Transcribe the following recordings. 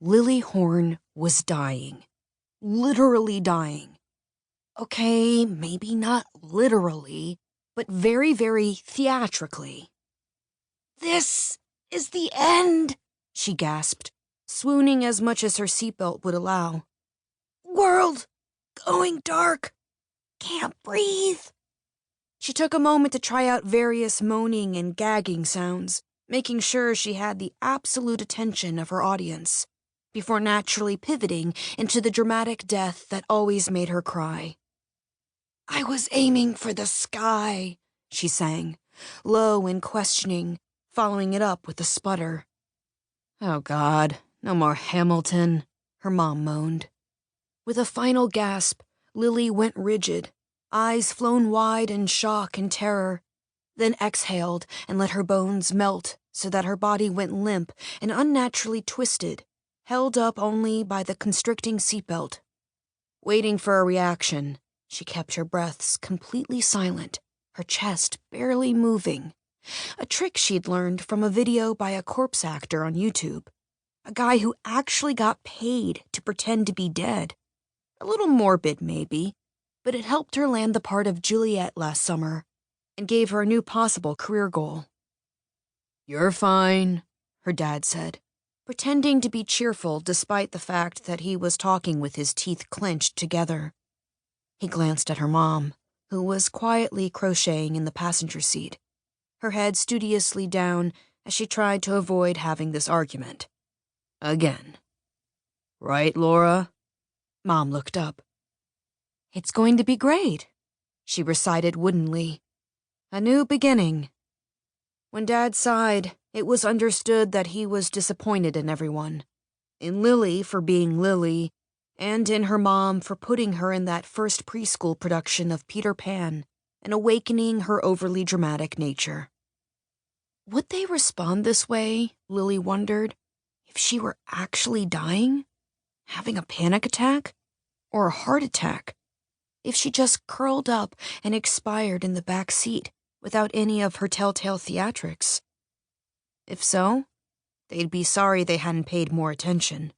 Lily Horne was dying. Literally dying. Okay, maybe not literally, but very, very theatrically. "This is the end," she gasped, swooning as much as her seatbelt would allow. "World going dark. Can't breathe." She took a moment to try out various moaning and gagging sounds, making sure she had the absolute attention of her audience, before naturally pivoting into the dramatic death that always made her cry. "I was aiming for the sky," she sang, low and questioning, following it up with a sputter. "Oh God, no more Hamilton," her mom moaned. With a final gasp, Lily went rigid, eyes flown wide in shock and terror, then exhaled and let her bones melt so that her body went limp and unnaturally twisted, held up only by the constricting seatbelt. Waiting for a reaction, she kept her breaths completely silent, her chest barely moving, a trick she'd learned from a video by a corpse actor on YouTube, a guy who actually got paid to pretend to be dead. A little morbid, maybe, but it helped her land the part of Juliet last summer and gave her a new possible career goal. "You're fine," her dad said, pretending to be cheerful despite the fact that he was talking with his teeth clenched together. He glanced at her mom, who was quietly crocheting in the passenger seat, her head studiously down as she tried to avoid having this argument. Again. "Right, Laura?" Mom looked up. "It's going to be great," she recited woodenly. "A new beginning." When Dad sighed, it was understood that he was disappointed in everyone. In Lily for being Lily, and in her mom for putting her in that first preschool production of Peter Pan and awakening her overly dramatic nature. Would they respond this way, Lily wondered, if she were actually dying? Having a panic attack? Or a heart attack? If she just curled up and expired in the back seat without any of her telltale theatrics? If so, they'd be sorry they hadn't paid more attention.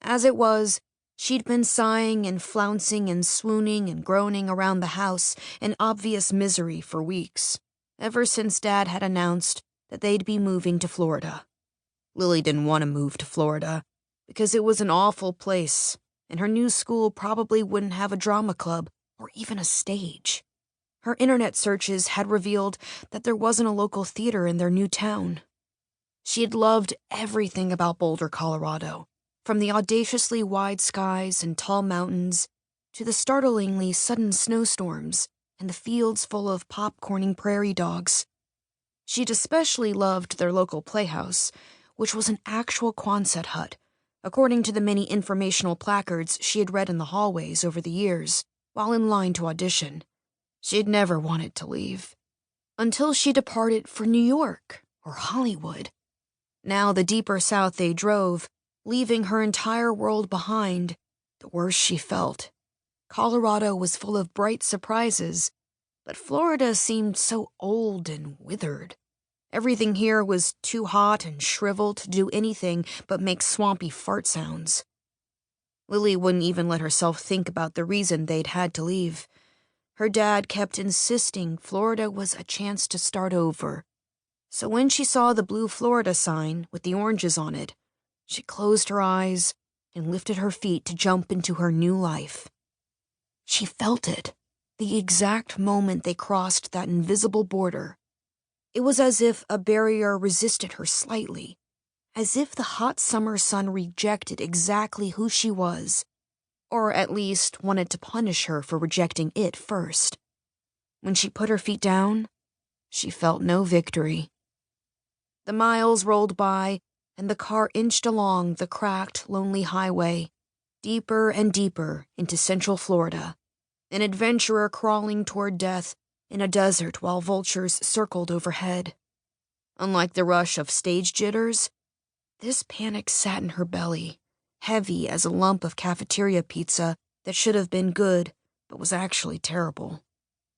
As it was, she'd been sighing and flouncing and swooning and groaning around the house in obvious misery for weeks, ever since Dad had announced that they'd be moving to Florida. Lily didn't want to move to Florida because it was an awful place, and her new school probably wouldn't have a drama club or even a stage. Her internet searches had revealed that there wasn't a local theater in their new town. She had loved everything about Boulder, Colorado, from the audaciously wide skies and tall mountains to the startlingly sudden snowstorms and the fields full of popcorning prairie dogs. She'd especially loved their local playhouse, which was an actual Quonset hut, according to the many informational placards she had read in the hallways over the years while in line to audition. She'd never wanted to leave. Until she departed for New York or Hollywood. Now the deeper south they drove, leaving her entire world behind, the worse she felt. Colorado was full of bright surprises, but Florida seemed so old and withered. Everything here was too hot and shriveled to do anything but make swampy fart sounds. Lily wouldn't even let herself think about the reason they'd had to leave. Her dad kept insisting Florida was a chance to start over. So when she saw the blue Florida sign with the oranges on it, she closed her eyes and lifted her feet to jump into her new life. She felt it, the exact moment they crossed that invisible border. It was as if a barrier resisted her slightly, as if the hot summer sun rejected exactly who she was, or at least wanted to punish her for rejecting it first. When she put her feet down, she felt no victory. The miles rolled by, and the car inched along the cracked, lonely highway, deeper and deeper into central Florida, an adventurer crawling toward death in a desert while vultures circled overhead. Unlike the rush of stage jitters, this panic sat in her belly, heavy as a lump of cafeteria pizza that should have been good but was actually terrible.